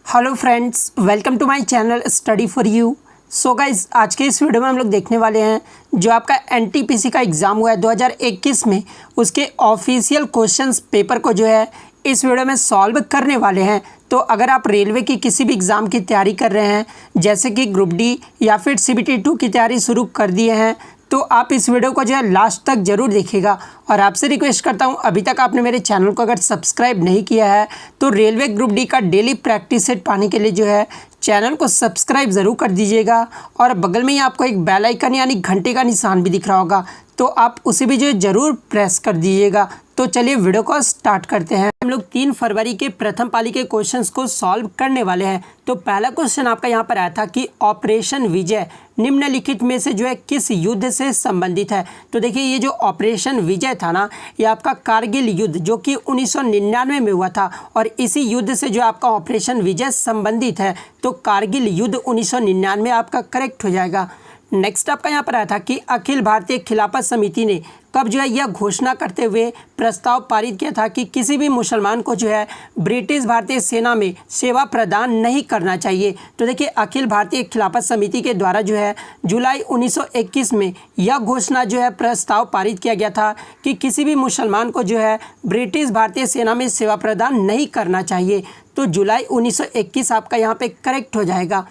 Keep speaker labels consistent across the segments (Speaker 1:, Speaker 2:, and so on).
Speaker 1: Hello friends, welcome to my channel study for you. So guys, आज के इस video में हम लोग देखने वाले हैं जो आपका एनटीपीसी का एग्ज़ाम हुआ है 2021 में, उसके ऑफिशियल क्वेश्चंस पेपर को जो है इस वीडियो में सॉल्व करने वाले हैं। तो अगर आप रेलवे की किसी भी एग्ज़ाम की तैयारी कर रहे हैं, जैसे कि ग्रुप डी या फिर CBT 2 की तैयारी शुरू कर दिए हैं, तो आप इस वीडियो को जो है लास्ट तक ज़रूर देखिएगा। और आपसे रिक्वेस्ट करता हूं, अभी तक आपने मेरे चैनल को अगर सब्सक्राइब नहीं किया है तो रेलवे ग्रुप डी का डेली प्रैक्टिस सेट पाने के लिए जो है चैनल को सब्सक्राइब ज़रूर कर दीजिएगा। और बगल में ही आपको एक बेल आइकन यानी घंटे का निशान भी दिख रहा होगा, तो आप उसे भी जो है ज़रूर प्रेस कर दीजिएगा। तो चलिए वीडियो को स्टार्ट करते हैं। हम लोग 3 फरवरी के प्रथम पाली के क्वेश्चंस को सॉल्व करने वाले हैं। तो पहला क्वेश्चन आपका यहाँ पर आया था कि ऑपरेशन विजय निम्नलिखित में से जो है किस युद्ध से संबंधित है। तो देखिए, ये जो ऑपरेशन विजय था ना, ये आपका कारगिल युद्ध जो कि 1999 में हुआ था, और इसी युद्ध से जो आपका ऑपरेशन विजय संबंधित है। तो कारगिल युद्ध 1999 आपका करेक्ट हो जाएगा। नेक्स्ट आपका यहाँ पर आया था कि अखिल भारतीय खिलाफत समिति ने कब जो है यह घोषणा करते हुए प्रस्ताव पारित किया था कि किसी भी मुसलमान को जो है ब्रिटिश भारतीय सेना में सेवा प्रदान नहीं करना चाहिए। तो देखिए, अखिल भारतीय खिलाफत समिति के द्वारा जो है जुलाई 1921 में यह घोषणा जो है प्रस्ताव पारित किया गया था कि किसी भी मुसलमान को जो है ब्रिटिश भारतीय सेना में सेवा प्रदान नहीं करना चाहिए। तो जुलाई 1921 आपका यहाँ पे करेक्ट हो जाएगा।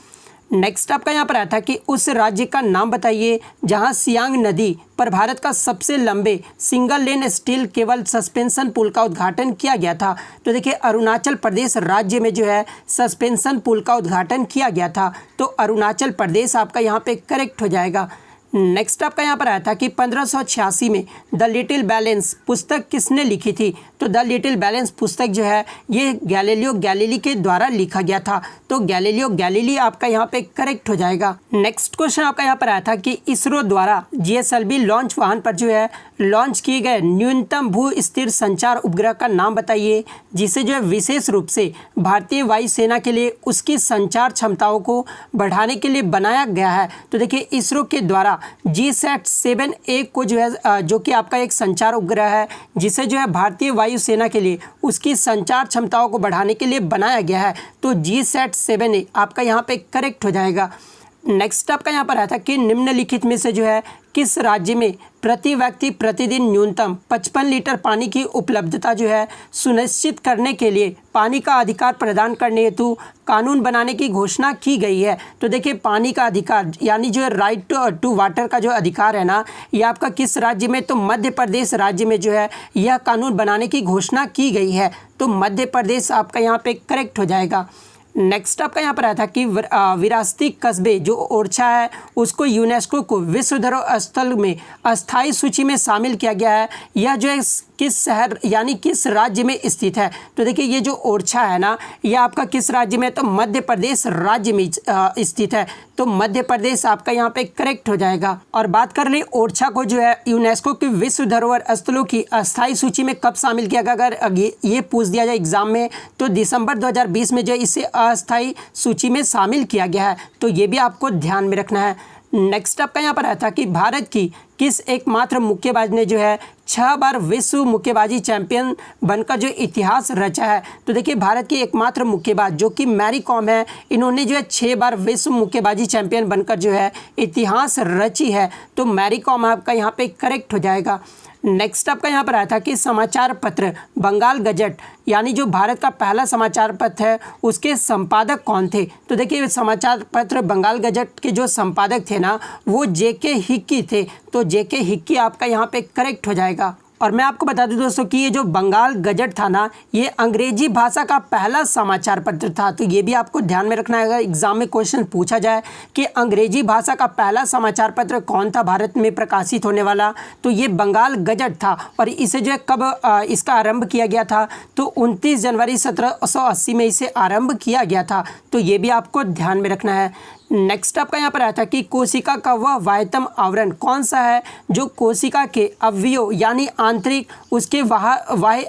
Speaker 1: नेक्स्ट आपका यहाँ पर आया था कि उस राज्य का नाम बताइए जहाँ सियांग नदी पर भारत का सबसे लंबे single lane steel cable suspension पुल का उद्घाटन किया गया था। तो देखिए, अरुणाचल प्रदेश राज्य में जो है सस्पेंशन पुल का उद्घाटन किया गया था। तो अरुणाचल प्रदेश आपका यहाँ पे करेक्ट हो जाएगा। नेक्स्ट आपका यहाँ पर आया था कि 1586 में द लिटिल बैलेंस पुस्तक किसने लिखी थी। तो द लिटिल बैलेंस पुस्तक जो है ये गैलीलियो गैलीली के द्वारा लिखा गया था। तो गैलीलियो गैलीली आपका यहाँ पे करेक्ट हो जाएगा। नेक्स्ट क्वेश्चन आपका यहाँ पर आया था कि इसरो द्वारा GSLV लॉन्च वाहन पर जो है लॉन्च किए गए न्यूनतम भू स्थिर संचार उपग्रह का नाम बताइए, जिसे जो है विशेष रूप से भारतीय वायुसेना के लिए उसकी संचार क्षमताओं को बढ़ाने के लिए बनाया गया है। तो देखिए, इसरो के द्वारा GSAT-7A को जो है जो कि आपका एक संचार उपग्रह है, जिसे जो है भारतीय वायुसेना के लिए उसकी संचार क्षमताओं को बढ़ाने के लिए बनाया गया है। तो GSAT-7A आपका यहाँ पे करेक्ट हो जाएगा। नेक्स्ट आपका यहाँ पर आया था कि निम्नलिखित में से जो है किस राज्य में प्रति व्यक्ति प्रतिदिन न्यूनतम 55 लीटर पानी की उपलब्धता जो है सुनिश्चित करने के लिए पानी का अधिकार प्रदान करने हेतु कानून बनाने की घोषणा की गई है। तो देखिए, पानी का अधिकार यानी जो है राइट टू वाटर का जो अधिकार है ना, ये आपका किस राज्य में, तो मध्य प्रदेश राज्य में जो है यह कानून बनाने की घोषणा की गई है। तो मध्य प्रदेश आपका यहाँ पे करेक्ट हो जाएगा। नेक्स्ट आपका यहाँ पर आया था कि विरासती कस्बे जो ओरछा है उसको यूनेस्को को विश्व धरोहर स्थल में अस्थायी सूची में शामिल किया गया है। यह जो है किस शहर यानी किस राज्य में स्थित है। तो देखिए, ये जो ओरछा है ना, यह आपका किस राज्य में, तो मध्य प्रदेश राज्य में स्थित है। तो मध्य प्रदेश आपका यहाँ पे करेक्ट हो जाएगा। और बात कर ले ओरछा को जो है यूनेस्को की विश्व धरोहर स्थलों की अस्थायी सूची में कब शामिल किया गया, अगर ये पूछ दिया जाए एग्जाम में, तो दिसंबर 2020 में जो है इसे अस्थायी सूची में शामिल किया गया है। तो ये भी आपको ध्यान में रखना है। नेक्स्ट आपका यहाँ पर आया था कि भारत की किस एकमात्र मुक्केबाज ने जो है 6 बार विश्व मुक्केबाजी चैंपियन बनकर जो इतिहास रचा है। तो देखिए, भारत की एकमात्र मुक्केबाज जो कि मैरी कॉम है, इन्होंने जो है 6 बार विश्व मुक्केबाजी चैंपियन बनकर जो है इतिहास रची है। तो मैरी कॉम आपका यहाँ पे करेक्ट हो जाएगा। नेक्स्ट आपका यहाँ पर आया था कि समाचार पत्र बंगाल गजट यानी जो भारत का पहला समाचार पत्र है उसके संपादक कौन थे। तो देखिए, समाचार पत्र बंगाल गजट के जो संपादक थे ना, वो JK हिक्की थे। तो JK हिक्की आपका यहाँ पे करेक्ट हो जाएगा। और मैं आपको बता दूं दोस्तों कि ये जो बंगाल गजट था ना, ये अंग्रेजी भाषा का पहला समाचार पत्र था। तो ये भी आपको ध्यान में रखना है, अगर एग्जाम में क्वेश्चन पूछा जाए कि अंग्रेजी भाषा का पहला समाचार पत्र कौन था भारत में प्रकाशित होने वाला, तो ये बंगाल गजट था। और इसे जो है कब इसका आरंभ किया गया था, तो 29 जनवरी 1780 में इसे आरंभ किया गया था। तो ये भी आपको ध्यान में रखना है। नेक्स्ट आपका यहाँ पर आया था कि कोशिका का वह बाह्यतम आवरण कौन सा है जो कोशिका के अवयव यानी आंतरिक उसके बाह्य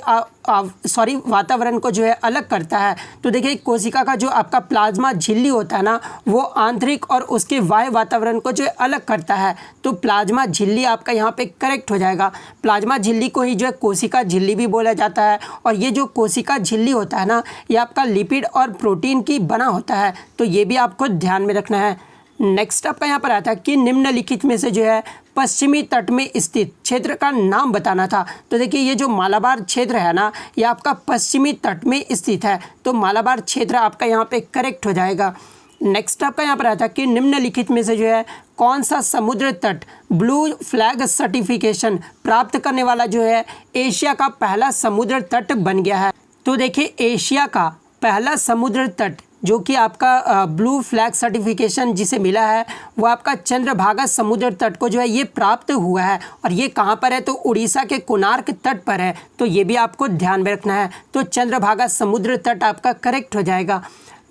Speaker 1: वातावरण को जो है अलग करता है। तो देखिए कोशिका का जो आपका प्लाज्मा झिल्ली होता है ना, वो आंतरिक और उसके बाह्य वातावरण को जो है अलग करता है। तो प्लाज्मा झिल्ली आपका यहाँ पे करेक्ट हो जाएगा। प्लाज्मा झिल्ली को ही जो है कोशिका झिल्ली भी बोला जाता है। और ये जो कोशिका झिल्ली होता है ना, ये आपका लिपिड और प्रोटीन की बना होता है। तो ये भी आपको ध्यान में रखना है। नेक्स्ट आपका यहाँ पर आता है कि निम्नलिखित में से जो है पश्चिमी तट में स्थित क्षेत्र का नाम बताना था। तो देखिए ये जो मालाबार क्षेत्र है ना, ये आपका पश्चिमी तट में स्थित है। तो मालाबार क्षेत्र आपका यहाँ पे करेक्ट हो जाएगा। नेक्स्ट आपका यहाँ पर आता है कि निम्नलिखित में से जो है कौन सा समुद्र तट ब्लू फ्लैग सर्टिफिकेशन प्राप्त करने वाला जो है एशिया का पहला समुद्र तट बन गया है। तो देखिए एशिया का पहला समुद्र तट जो कि आपका ब्लू फ्लैग सर्टिफिकेशन जिसे मिला है, वो आपका चंद्रभागा समुद्र तट को जो है ये प्राप्त हुआ है। और ये कहाँ पर है? तो उड़ीसा के कोणार्क तट पर है। तो ये भी आपको ध्यान में रखना है। तो चंद्रभागा समुद्र तट आपका करेक्ट हो जाएगा।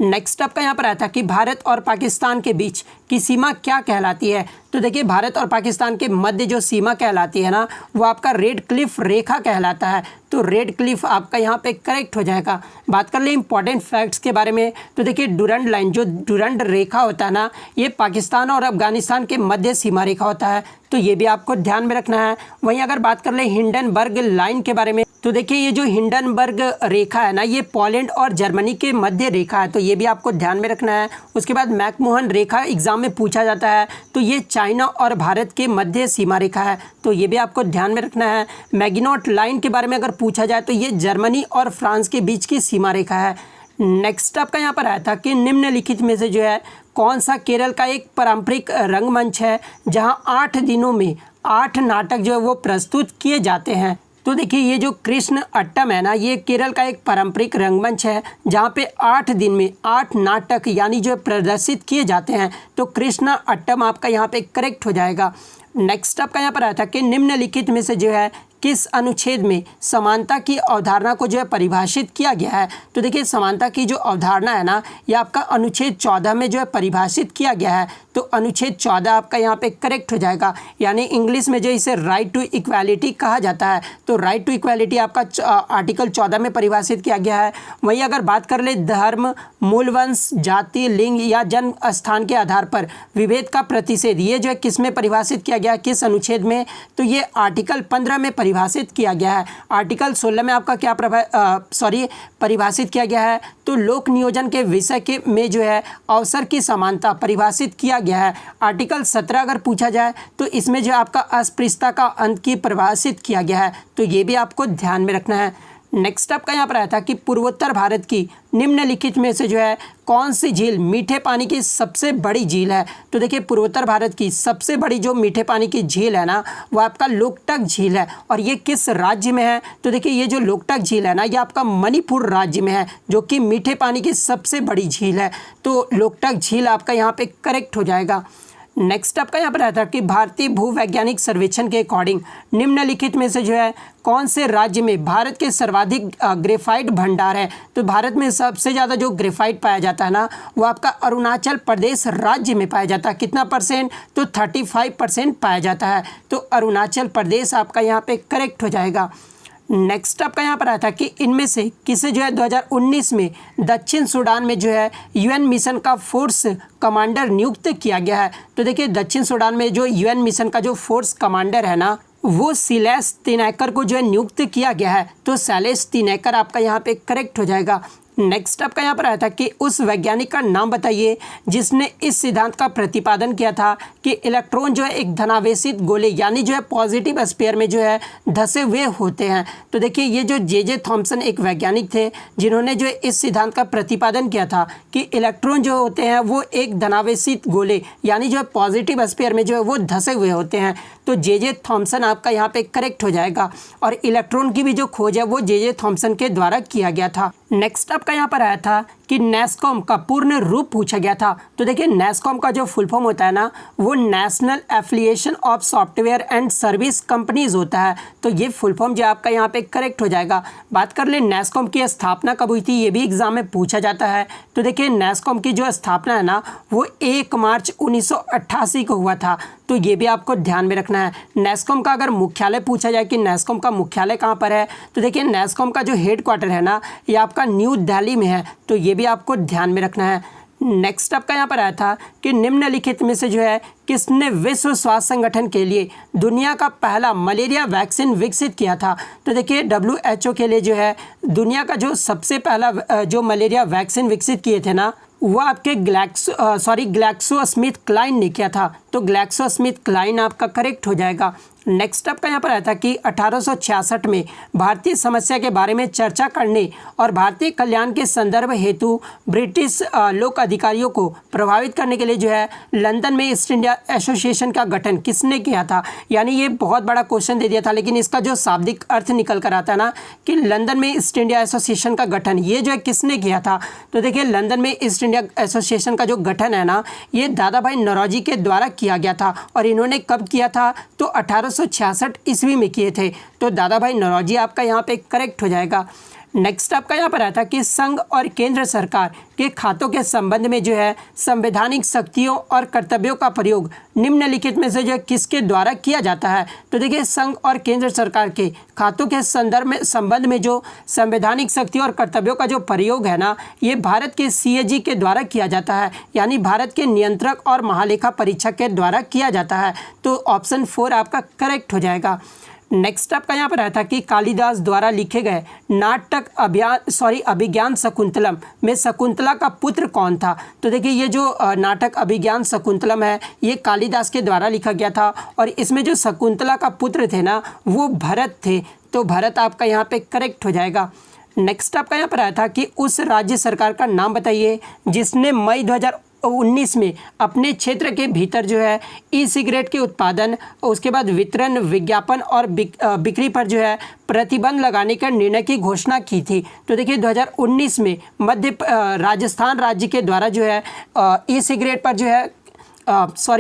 Speaker 1: नेक्स्ट आपका यहाँ पर आता है कि भारत और पाकिस्तान के बीच की सीमा क्या कहलाती है। तो देखिए भारत और पाकिस्तान के मध्य जो सीमा कहलाती है ना, वो आपका रेड क्लिफ रेखा कहलाता है। तो रेड क्लिफ आपका यहाँ पे करेक्ट हो जाएगा। बात कर ले इंपॉर्टेंट फैक्ट्स के बारे में, तो देखिए डुरंड लाइन, जो डुरंड रेखा होता है ना, ये पाकिस्तान और अफगानिस्तान के मध्य सीमा रेखा होता है। तो ये भी आपको ध्यान में रखना है। वहीं अगर बात कर ले हिंडनबर्ग लाइन के बारे में, तो देखिए ये जो हिंडनबर्ग रेखा है ना, ये पोलैंड और जर्मनी के मध्य रेखा है। तो ये भी आपको ध्यान में रखना है। उसके बाद मैकमोहन रेखा एग्जाम में पूछा जाता है। तो ये चाइना और भारत के मध्य सीमा रेखा है। तो ये भी आपको ध्यान में रखना है। मैगिनोट लाइन के बारे में अगर पूछा जाए तो ये जर्मनी और फ्रांस के बीच की सीमा रेखा है। नेक्स्ट आपका यहाँ पर आया था कि निम्नलिखित में से जो है कौन सा केरल का एक पारंपरिक रंगमंच है जहाँ 8 दिनों में 8 नाटक जो है वो प्रस्तुत किए जाते हैं। तो देखिए ये जो कृष्ण अट्टम है ना, ये केरल का एक पारंपरिक रंगमंच है जहाँ पे 8 दिन में 8 नाटक यानी जो प्रदर्शित किए जाते हैं। तो कृष्ण अट्टम आपका यहाँ पे करेक्ट हो जाएगा। नेक्स्ट आपका यहाँ पर आया था कि निम्नलिखित में से जो है किस अनुच्छेद में समानता की अवधारणा को जो है परिभाषित किया गया है। तो देखिए समानता की जो अवधारणा है ना, ये आपका अनुच्छेद 14 में जो है परिभाषित किया गया है। तो अनुच्छेद 14 आपका यहाँ पे करेक्ट हो जाएगा। यानी इंग्लिश में जो इसे राइट टू इक्वालिटी कहा जाता है। तो राइट टू इक्वालिटी आपका आर्टिकल 14 में परिभाषित किया गया है। वहीं अगर बात कर ले धर्म, मूल वंश, जाति, लिंग या जन्म स्थान के आधार पर विभेद का प्रतिषेध, ये जो है किस में परिभाषित किया गया है, किस अनुच्छेद में? तो ये आर्टिकल 15 में परिभाषित किया गया है। आर्टिकल 16 में आपका क्या परिभाषित किया गया है? तो लोक नियोजन के विषय के में जो है अवसर की समानता परिभाषित किया गया है। आर्टिकल 17 अगर पूछा जाए तो इसमें जो आपका अस्पृश्यता का अंत की परिभाषित किया गया है। तो ये भी आपको ध्यान में रखना है। नेक्स्ट आपका यहाँ पर आया था कि पूर्वोत्तर भारत की निम्नलिखित में से जो है कौन सी झील मीठे पानी की सबसे बड़ी झील है। तो देखिए पूर्वोत्तर भारत की सबसे बड़ी जो मीठे पानी की झील है ना, वो आपका लोकटक झील है। और ये किस राज्य में है? तो देखिए ये जो लोकटक झील है ना, ये आपका मणिपुर राज्य में है, जो कि मीठे पानी की सबसे बड़ी झील है। तो लोकटक झील आपका यहाँ पे करेक्ट हो जाएगा। नेक्स्ट आपका यहाँ पर आता है कि भारतीय भूवैज्ञानिक सर्वेक्षण के अकॉर्डिंग निम्नलिखित में से जो है कौन से राज्य में भारत के सर्वाधिक ग्रेफाइट भंडार है। तो भारत में सबसे ज़्यादा जो ग्रेफाइट पाया जाता है ना, वो आपका अरुणाचल प्रदेश राज्य में पाया जाता है। कितना परसेंट? तो 35% पाया जाता है। तो अरुणाचल प्रदेश आपका यहाँ पे करेक्ट हो जाएगा। नेक्स्ट आपका यहाँ पर आया था कि इनमें से किसे जो है 2019 में दक्षिण सूडान में जो है यूएन मिशन का फोर्स कमांडर नियुक्त किया गया है। तो देखिए दक्षिण सूडान में जो यूएन मिशन का जो फोर्स कमांडर है ना, वो शैलेश तिनैकर को जो है नियुक्त किया गया है। तो शैलेश तिनैकर आपका यहाँ पे करेक्ट हो जाएगा। नेक्स्ट आपका यहाँ पर आया था कि उस वैज्ञानिक का नाम बताइए जिसने इस सिद्धांत का प्रतिपादन किया था कि इलेक्ट्रॉन जो है एक धनावेशित गोले यानी जो है पॉजिटिव स्फीयर में जो है धसे हुए होते हैं। तो देखिए ये जो जे थॉम्सन एक वैज्ञानिक थे जिन्होंने जो है इस सिद्धांत का प्रतिपादन किया था कि इलेक्ट्रॉन जो होते हैं वो एक धनावेशित गोले यानी जो है पॉजिटिव स्फीयर में जो है वो धसे हुए होते हैं। तो जे थॉम्सन आपका यहाँ पे करेक्ट हो जाएगा। और इलेक्ट्रॉन की भी जो खोज है वो जे थॉम्सन के द्वारा किया गया था। नेक्स्ट आपका यहाँ पर आया था कि नेस्कॉम का पूर्ण रूप पूछा गया था। तो देखिए नेस्कॉम का जो फुल फॉर्म होता है ना, वो national affiliation of software and service companies होता है। तो ये फुल फॉर्म जो आपका यहाँ पे करेक्ट हो जाएगा। बात कर ले नेस्कॉम की स्थापना कब हुई थी, ये भी एग्जाम में पूछा जाता है। तो देखिए नेस्कॉम की जो स्थापना है ना, वो 1 मार्च 1988 को हुआ था। तो ये भी आपको ध्यान में रखना है। नेस्कॉम का अगर मुख्यालय पूछा जाए कि नेस्कॉम का मुख्यालय कहाँ पर है, तो देखिए नेस्कॉम का जो हेड क्वार्टर है ना, ये आपका न्यू दिल्ली में है, तो ये भी आपको ध्यान में रखना है। नेक्स्ट आपका यहाँ पर आया था कि निम्नलिखित में से जो है किसने विश्व स्वास्थ्य संगठन के लिए दुनिया का पहला मलेरिया वैक्सीन विकसित किया था। तो देखिए WHO के लिए जो है दुनिया का जो सबसे पहला जो मलेरिया वैक्सीन विकसित किए थे ना, वो आपके ग्लैक्सोस्मिथक्लाइन ने किया था। तो ग्लैक्सोस्मिथक्लाइन आपका करेक्ट हो जाएगा। नेक्स्ट आपका यहाँ पर आया था कि 1866 में भारतीय समस्या के बारे में चर्चा करने और भारतीय कल्याण के संदर्भ हेतु ब्रिटिश लोक अधिकारियों को प्रभावित करने के लिए जो है लंदन में ईस्ट इंडिया एसोसिएशन का गठन किसने किया था। यानी ये बहुत बड़ा क्वेश्चन दे दिया था, लेकिन इसका जो शाब्दिक अर्थ निकल कर आता है ना कि लंदन में ईस्ट इंडिया एसोसिएशन का गठन, ये जो है किसने किया था। तो देखिए लंदन में ईस्ट इंडिया एसोसिएशन का जो गठन है ना, ये दादा भाई नौरोजी के द्वारा किया गया था। और इन्होंने कब किया था, तो 1866 ईस्वी में किए थे। तो दादा भाई नौरोजी आपका यहाँ पे करेक्ट हो जाएगा। नेक्स्ट आपका यहाँ पर आता है कि संघ और केंद्र सरकार के खातों के संबंध में जो है संवैधानिक शक्तियों और कर्तव्यों का प्रयोग निम्नलिखित में से जो है किसके द्वारा किया जाता है। तो देखिए संघ और केंद्र सरकार के खातों के संबंध में जो संवैधानिक शक्तियों और कर्तव्यों का जो प्रयोग है ना, ये भारत के CAG के द्वारा किया जाता है, यानी भारत के नियंत्रक और महालेखा परीक्षक के द्वारा किया जाता है। तो ऑप्शन 4 आपका करेक्ट हो जाएगा। नेक्स्ट आपका यहाँ पर आया था कि कालिदास द्वारा लिखे गए नाटक अभिज्ञान शकुंतलम में शकुंतला का पुत्र कौन था। तो देखिए ये जो नाटक अभिज्ञान शकुंतलम है, ये कालिदास के द्वारा लिखा गया था और इसमें जो शकुंतला का पुत्र थे ना, वो भरत थे। तो भरत आपका यहाँ पे करेक्ट हो जाएगा। नेक्स्ट आपका यहाँ पर आया था कि उस राज्य सरकार का नाम बताइए जिसने मई 2019 में अपने क्षेत्र के भीतर जो है ई-सिगरेट के उत्पादन, उसके बाद वितरण, विज्ञापन और बिक्री पर जो है प्रतिबंध लगाने का निर्णय की घोषणा की थी। तो देखिए 2019 में राजस्थान राज्य के द्वारा जो है ई-सिगरेट पर जो है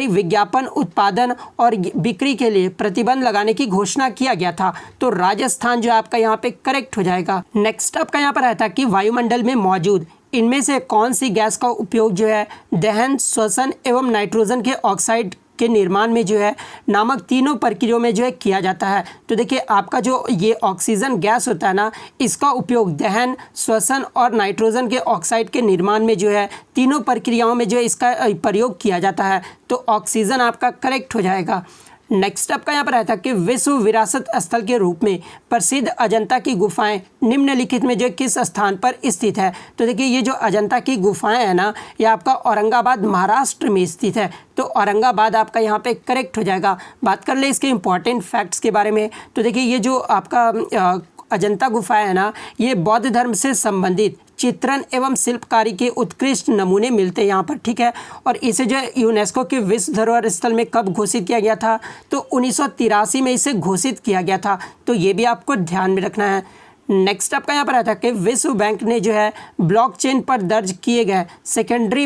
Speaker 1: विज्ञापन, उत्पादन और बिक्री के लिए प्रतिबंध लगाने की घोषणा किया गया था। तो राजस्थान जो आपका यहाँ पे करेक्ट हो जाएगा। नेक्स्ट आपका यहाँ पर आया था कि वायुमंडल में मौजूद इनमें से कौन सी गैस का उपयोग जो है दहन, श्वसन एवं नाइट्रोजन के ऑक्साइड के निर्माण में जो है नामक तीनों प्रक्रियाओं में जो है किया जाता है। तो देखिए आपका जो ये ऑक्सीजन गैस होता है ना, इसका उपयोग दहन, श्वसन और नाइट्रोजन के ऑक्साइड के निर्माण में जो है तीनों प्रक्रियाओं में जो है इसका प्रयोग किया जाता है। तो ऑक्सीजन आपका करेक्ट हो जाएगा। नेक्स्ट आपका यहाँ पर आया था कि विश्व विरासत स्थल के रूप में प्रसिद्ध अजंता की गुफाएं निम्नलिखित में जो किस स्थान पर स्थित है। तो देखिए ये जो अजंता की गुफाएं है ना, ये आपका औरंगाबाद महाराष्ट्र में स्थित है। तो औरंगाबाद आपका यहाँ पे करेक्ट हो जाएगा। बात कर ले इसके इंपॉर्टेंट फैक्ट्स के बारे में। तो देखिए ये जो आपका अजंता गुफाएं है ना, ये बौद्ध धर्म से संबंधित चित्रण एवं शिल्पकारी के उत्कृष्ट नमूने मिलते हैं यहाँ पर, ठीक है। और इसे जो यूनेस्को के विश्व धरोहर स्थल में कब घोषित किया गया था, तो 1983 में इसे घोषित किया गया था। तो ये भी आपको ध्यान में रखना है। नेक्स्ट आपका यहाँ पर आता है कि विश्व बैंक ने जो है ब्लॉकचेन पर दर्ज किए गए सेकेंडरी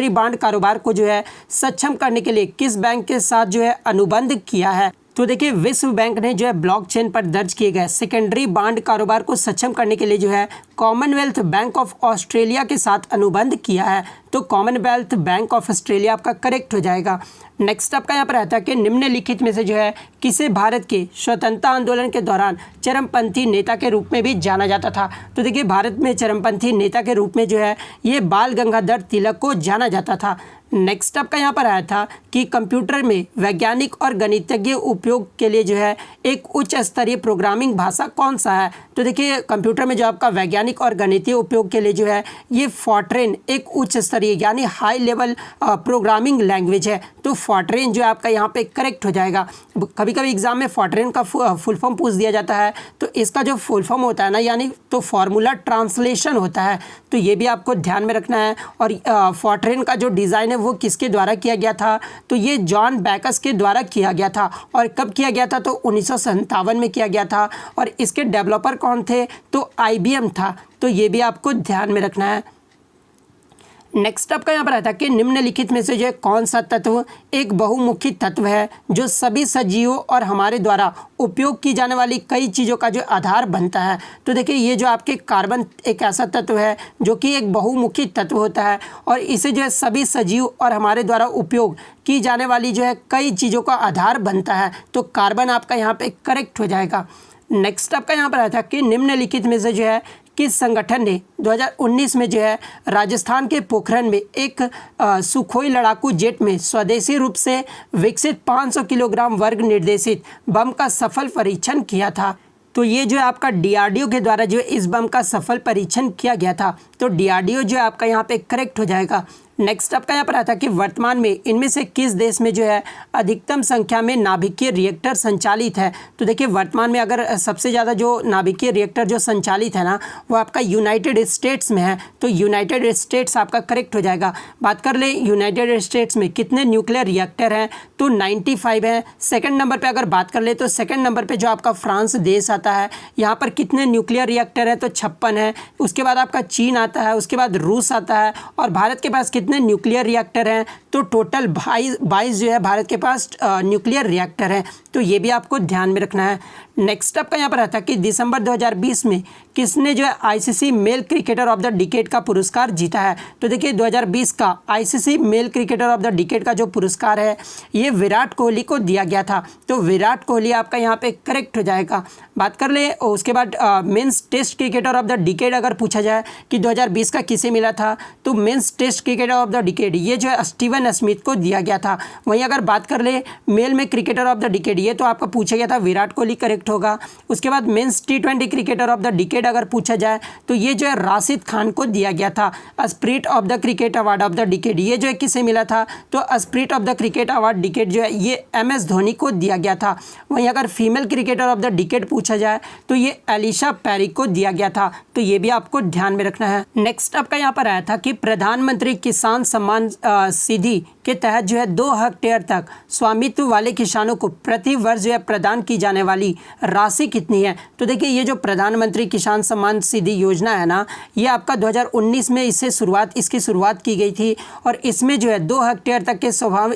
Speaker 1: बांड कारोबार को जो है सक्षम करने के लिए किस बैंक के साथ जो है अनुबंध किया है। तो देखिए विश्व बैंक ने जो है ब्लॉकचेन पर दर्ज किए गए सेकेंडरी बांड कारोबार को सक्षम करने के लिए जो है कॉमनवेल्थ बैंक ऑफ ऑस्ट्रेलिया के साथ अनुबंध किया है। तो कॉमनवेल्थ बैंक ऑफ ऑस्ट्रेलिया आपका करेक्ट हो जाएगा। नेक्स्ट आपका यहाँ पर आता है कि निम्नलिखित में से जो है किसे भारत के स्वतंत्रता आंदोलन के दौरान चरमपंथी नेता के रूप में भी जाना जाता था। तो देखिए भारत में चरमपंथी नेता के रूप में जो है ये बाल गंगाधर तिलक को जाना जाता था। नेक्स्ट आपका यहाँ पर आया था कि कंप्यूटर में वैज्ञानिक और गणितज्ञ उपयोग के लिए जो है एक उच्च स्तरीय प्रोग्रामिंग भाषा कौन सा है। तो देखिए कंप्यूटर में जो आपका वैज्ञानिक और गणितीय उपयोग के लिए जो है ये फॉर्ट्रेन एक उच्च स्तरीय यानी हाई लेवल प्रोग्रामिंग लैंग्वेज है। तो फॉर्ट्रेन जो आपका यहाँ पे करेक्ट हो जाएगा। कभी कभी एग्जाम में फॉर्ट्रेन का फुल फॉर्म पूछ दिया जाता है, तो इसका जो फुल फॉर्म होता है ना, यानी तो फॉर्मूला ट्रांसलेशन होता है। तो ये भी आपको ध्यान में रखना है। और फॉर्ट्रेन का जो डिज़ाइन है वो किसके द्वारा किया गया था, तो ये जॉन बैकस के द्वारा किया गया था। और कब किया गया था, तो 1957 में किया गया था। और इसके डेवलपर कौन थे, तो IBM था। तो ये भी आपको ध्यान में रखना है। नेक्स्ट आपका यहाँ पर आता है कि निम्नलिखित में से जो है कौन सा तत्व एक बहुमुखी तत्व है जो सभी सजीवों और हमारे द्वारा उपयोग की जाने वाली कई चीज़ों का जो आधार बनता है। तो देखिए ये जो आपके कार्बन एक ऐसा तत्व है जो कि एक बहुमुखी तत्व होता है और इसे जो है सभी सजीव और हमारे द्वारा उपयोग की जाने वाली जो है कई चीज़ों का आधार बनता है। तो कार्बन आपका यहाँ पे करेक्ट हो जाएगा। नेक्स्ट आपका यहाँ पर आता है कि निम्नलिखित में से जो है किस संगठन ने 2019 में जो है राजस्थान के पोखरण में एक सुखोई लड़ाकू जेट में स्वदेशी रूप से विकसित 500 किलोग्राम वर्ग निर्देशित बम का सफल परीक्षण किया था। तो ये जो है आपका DRDO के द्वारा जो है इस बम का सफल परीक्षण किया गया था। तो DRDO जो है आपका यहाँ पे करेक्ट हो जाएगा। नेक्स्ट आपका यहाँ पर आता है कि वर्तमान में इनमें से किस देश में जो है अधिकतम संख्या में नाभिकीय रिएक्टर संचालित है। तो देखिए वर्तमान में अगर सबसे ज़्यादा जो नाभिकीय रिएक्टर जो संचालित है ना वो आपका यूनाइटेड स्टेट्स में है। तो यूनाइटेड स्टेट्स आपका करेक्ट हो जाएगा। बात कर ले यूनाइटेड स्टेट्स में कितने न्यूक्लियर रिएक्टर हैं तो 95 है। सेकंड नंबर पे अगर बात कर ले तो सेकंड नंबर पे जो आपका फ्रांस देश आता है यहाँ पर कितने न्यूक्लियर रिएक्टर है तो 56 है। उसके बाद आपका चीन आता है, उसके बाद रूस आता है और भारत के पास कितने न्यूक्लियर रिएक्टर हैं तो टोटल 22 जो है भारत के पास न्यूक्लियर रिएक्टर हैं। तो ये भी आपको ध्यान में रखना है। नेक्स्ट आपका यहाँ पर आता है कि दिसंबर 2020 में किसने जो है ICC male cricketer of the decade का पुरस्कार जीता है। तो देखिए 2020 का ICC male cricketer of the decade का जो पुरस्कार है ये विराट कोहली को दिया गया था। तो विराट कोहली आपका यहाँ पे करेक्ट हो जाएगा। बात कर ले उसके बाद men's test cricketer of the decade अगर पूछा जाए कि 2020 का किसे मिला था तो men's test cricketer of the decade ये जो है स्टीवन स्मिथ को दिया गया था। वहीं अगर बात कर ले मेल में क्रिकेटर ऑफ द डिकेड ये तो आपका पूछा गया था विराट कोहली करेक्ट होगा। उसके बाद men's T20 cricketer of the decade अगर पूछा जाए तो ये जो है राशिद खान को दिया गया था। Spirit of the cricket award of the decade ये जो है किसे मिला था तो spirit of the cricket award decade जो है ये MS धोनी को दिया गया था। वहीं अगर female cricketer of the decade पूछा जाए तो ये एलिशा पेरी को दिया गया था। तो ये भी आपको ध्यान में रखना है। नेक्स्ट आपका यहाँ पर आया था कि प्रधानमंत्री किसान सम्मान निधि के तहत जो है 2 हेक्टेयर तक स्वामित्व वाले किसानों को प्रति वर्ष जो है प्रदान की जाने वाली राशि कितनी है। तो देखिए ये जो प्रधानमंत्री किसान सम्मान निधि योजना है ना ये आपका 2019 में इसकी शुरुआत की गई थी और इसमें जो है 2 हेक्टेयर तक के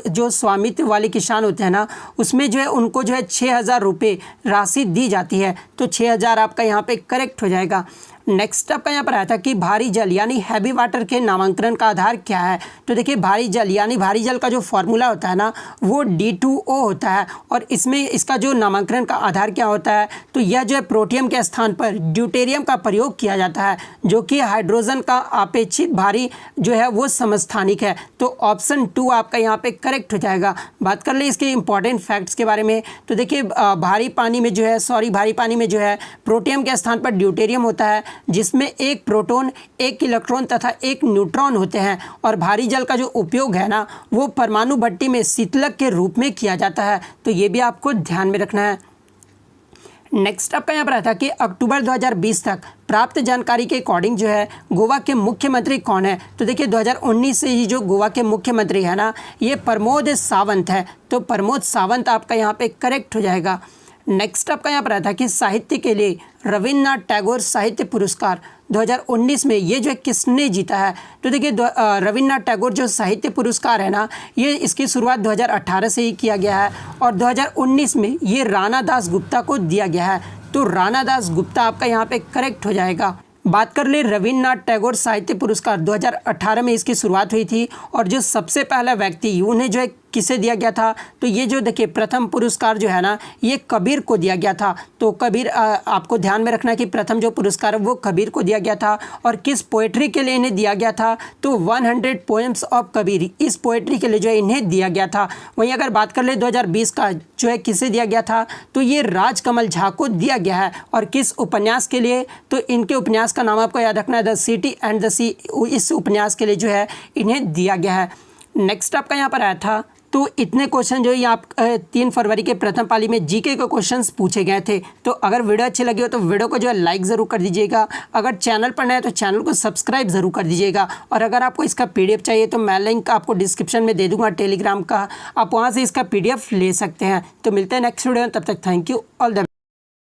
Speaker 1: जो स्वामित्व वाले किसान होते हैं ना उसमें जो है उनको जो है 6,000 रुपये राशि दी जाती है। तो 6,000 आपका यहाँ पे करेक्ट हो जाएगा। नेक्स्ट आपका यहाँ पर आया था कि भारी जल यानी हैवी वाटर के नामांकन का आधार क्या है। तो देखिए भारी जल यानी भारी जल का जो फॉर्मूला होता है ना वो D2O होता है और इसमें इसका जो नामांकन का आधार क्या होता है तो यह जो है प्रोटियम के स्थान पर ड्यूटेरियम का प्रयोग किया जाता है जो कि हाइड्रोजन का अपेक्षित भारी जो है वो समस्थानिक है। तो ऑप्शन 2 आपका यहाँ पे करेक्ट हो जाएगा। बात कर ले इसके इंपॉर्टेंट फैक्ट्स के बारे में तो देखिए भारी पानी में जो है प्रोटियम के स्थान पर ड्यूटेरियम होता है जिसमें एक प्रोटॉन, एक इलेक्ट्रॉन तथा एक न्यूट्रॉन होते हैं और भारी जल का जो उपयोग है ना वो परमाणु भट्टी में शीतलक के रूप में किया जाता है। तो ये भी आपको ध्यान में रखना है। नेक्स्ट आपका यहाँ पर आता है कि अक्टूबर 2020 तक प्राप्त जानकारी के अकॉर्डिंग जो है गोवा के मुख्यमंत्री कौन है। तो देखिए 2019 से ही जो गोवा के मुख्यमंत्री है ना ये प्रमोद सावंत है। तो प्रमोद सावंत आपका यहाँ पे करेक्ट हो जाएगा। नेक्स्ट आपका यहाँ पर आता है कि साहित्य के लिए रविन्द्रनाथ टैगोर साहित्य पुरस्कार 2019 में ये जो है किसने जीता है। तो देखिए रविन्द्रनाथ टैगोर जो साहित्य पुरस्कार है ना ये इसकी शुरुआत 2018 से ही किया गया है और 2019 में ये राणा दास गुप्ता को दिया गया है। तो राणा दास गुप्ता आपका यहाँ पे करेक्ट हो जाएगा। बात कर ले रविन्द्रनाथ टैगोर साहित्य पुरस्कार 2018 में इसकी शुरुआत हुई थी और जो सबसे पहला व्यक्ति उन्हें जो है किसे दिया गया था तो ये जो देखिए प्रथम पुरस्कार जो है ना ये कबीर को दिया गया था। तो कबीर आपको ध्यान में रखना कि प्रथम जो पुरस्कार है वो कबीर को दिया गया था और किस पोएट्री के लिए इन्हें दिया गया था तो 100 पोएम्स ऑफ कबीर इस पोएट्री के लिए जो है इन्हें दिया गया था। वहीं अगर बात कर ले 2020 का जो है किसे दिया गया था तो ये राजकमल झा को दिया गया है और किस उपन्यास के लिए तो इनके उपन्यास का नाम आपको याद रखना है द सिटी एंड द सी। इस उपन्यास के लिए जो है इन्हें दिया गया है। नेक्स्ट आपका यहाँ पर आया था तो इतने क्वेश्चन जो है आप 3 फरवरी के प्रथम पाली में जीके के क्वेश्चंस पूछे गए थे। तो अगर वीडियो अच्छी लगी हो तो वीडियो को जो है लाइक ज़रूर कर दीजिएगा। अगर चैनल पर नए हैं तो चैनल को सब्सक्राइब ज़रूर कर दीजिएगा और अगर आपको इसका PDF चाहिए तो मैं लिंक आपको डिस्क्रिप्शन में दे दूँगा टेलीग्राम का, आप वहाँ से इसका PDF ले सकते हैं। तो मिलते हैं नेक्स्ट वीडियो में, तब तक थैंक यू, ऑल द